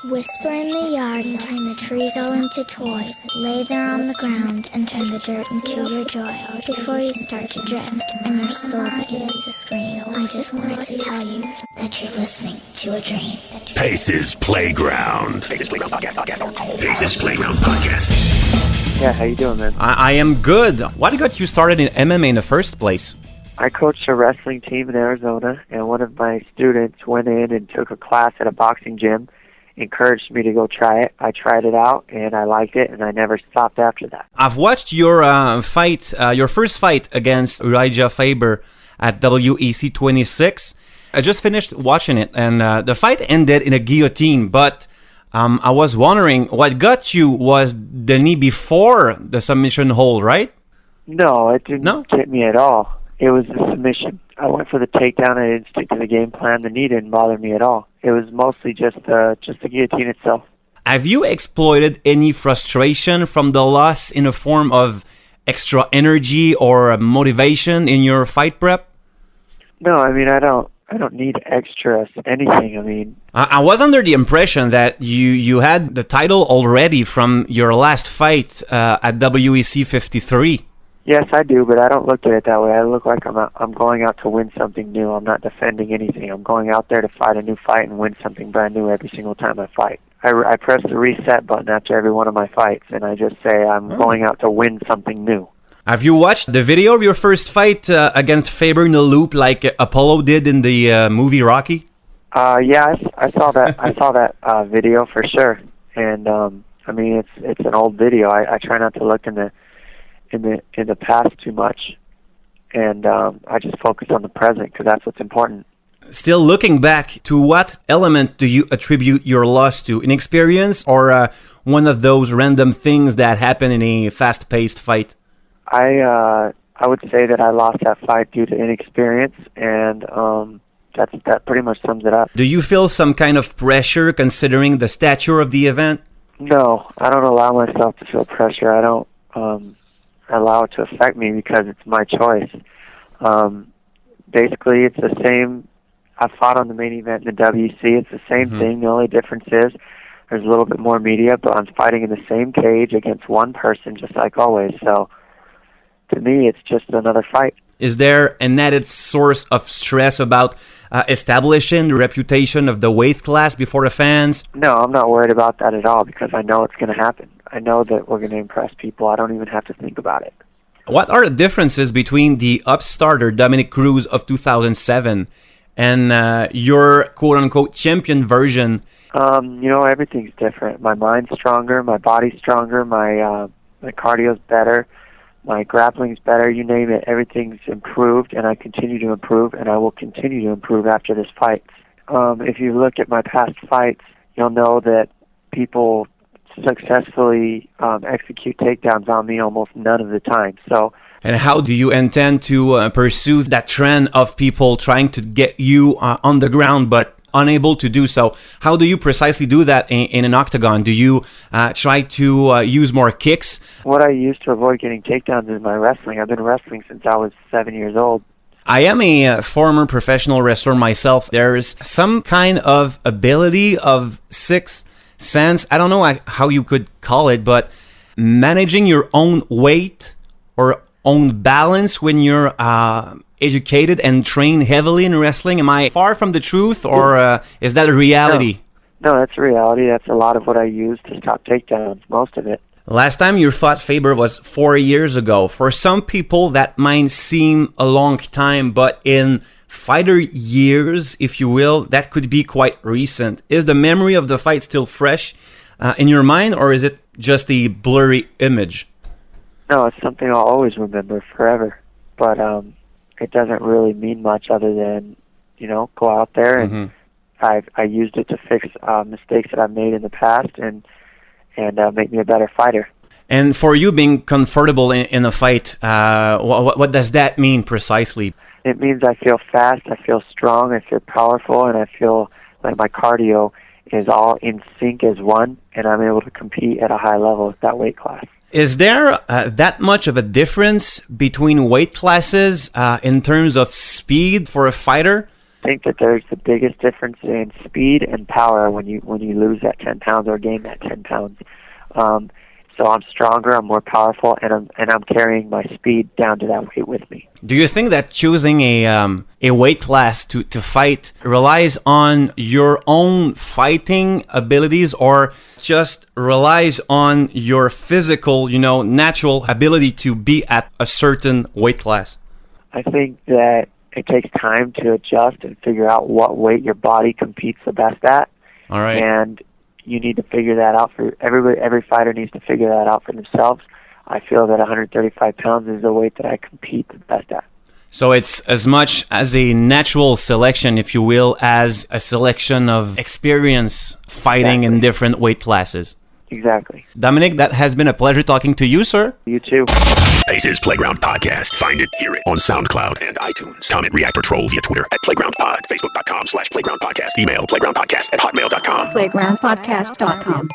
Whisper in the yard and turn the trees all into toys. Lay there on the ground and turn the dirt into your joy. Before you start to drift and your soul begins to scream, I just wanted to tell you that you're listening to a dream. Pace's Playground. Pace's Playground Podcast. Pace's Playground Podcast. Yeah, how you doing, man? I am good. What got you started in MMA in the first place? I coached a wrestling team in Arizona, and one of my students went in and took a class at a boxing gym, encouraged me to go try it. I tried it out, and I liked it, and I never stopped after that. I've watched your your first fight against Urijah Faber at WEC 26. I just finished watching it, and the fight ended in a guillotine, but I was wondering, what got you was the knee before the submission hold, right? No, it didn't get me at all. It was the submission. I went for the takedown. I didn't stick to the game plan. The knee didn't bother me at all. It was mostly just the guillotine itself. Have you exploited any frustration from the loss in the form of extra energy or motivation in your fight prep? No, I mean, I don't need extra anything. I mean, I was under the impression that you had the title already from your last fight at WEC 53. Yes, I do, but I don't look at it that way. I look like I'm going out to win something new. I'm not defending anything. I'm going out there to fight a new fight and win something brand new every single time I fight. I press the reset button after every one of my fights, and I just say I'm going out to win something new. Have you watched the video of your first fight against Faber in the loop like Apollo did in the movie Rocky? Yeah, I saw that. I saw that video for sure. And I mean, it's an old video. I try not to look in the past too much, and I just focus on the present because that's what's important. Still looking back, to what element do you attribute your loss to? Inexperience or one of those random things that happen in a fast-paced fight? I would say that I lost that fight due to inexperience, and that pretty much sums it up. Do you feel some kind of pressure considering the stature of the event? No, I don't allow myself to feel pressure. I don't allow it to affect me because it's my choice. Basically, it's the same. I fought on the main event in the WC. It's the same thing. The only difference is there's a little bit more media, but I'm fighting in the same cage against one person, just like always. So to me, it's just another fight. Is there an added source of stress about establishing the reputation of the weight class before the fans? No, I'm not worried about that at all because I know it's going to happen. I know that we're going to impress people. I don't even have to think about it. What are the differences between the upstarter Dominic Cruz of 2007 and your quote-unquote champion version? Everything's different. My mind's stronger, my body's stronger, my cardio's better, my grappling's better, you name it. Everything's improved, and I continue to improve, and I will continue to improve after this fight. If you look at my past fights, you'll know that people successfully execute takedowns on me almost none of the time. And how do you intend to pursue that trend of people trying to get you on the ground but unable to do so? How do you precisely do that in an octagon? Do you try to use more kicks? What I use to avoid getting takedowns is my wrestling. I've been wrestling since I was 7 years old. I am a former professional wrestler myself. There's some kind of ability of sixth sense, I don't know how you could call it, but managing your own weight or own balance when you're educated and trained heavily in wrestling. Am I far from the truth, or is that a reality? No, that's a reality. That's a lot of what I use to stop takedowns, most of it. Last time you fought Faber was 4 years ago. For some people, that might seem a long time, but in fighter years, if you will, that could be quite recent. Is the memory of the fight still fresh in your mind, or is it just a blurry image? No, it's something I'll always remember forever. But it doesn't really mean much other than, go out there and I used it to fix mistakes that I've made in the past and make me a better fighter. And for you being comfortable in a fight, what does that mean precisely? It means I feel fast, I feel strong, I feel powerful, and I feel like my cardio is all in sync as one, and I'm able to compete at a high level at that weight class. Is there that much of a difference between weight classes in terms of speed for a fighter? think that there's the biggest difference in speed and power when you lose that 10 pounds or gain that 10 pounds. So I'm stronger, I'm more powerful, and I'm carrying my speed down to that weight with me. Do you think that choosing a weight class to fight relies on your own fighting abilities, or just relies on your physical, natural ability to be at a certain weight class? I think that it takes time to adjust and figure out what weight your body competes the best at. All right. And you need to figure that out for everybody. Every fighter needs to figure that out for themselves. I feel that 135 pounds is the weight that I compete the best at. So it's as much as a natural selection, if you will, as a selection of experience fighting in different weight classes. Exactly. Dominic, that has been a pleasure talking to you, sir. You too. Pace's Playground Podcast. Find it, hear it on SoundCloud and iTunes. Comment, react, or troll via Twitter at PlaygroundPod. Facebook.com/PlaygroundPodcast. Email playgroundpodcast@hotmail.com. playgroundpodcast.com.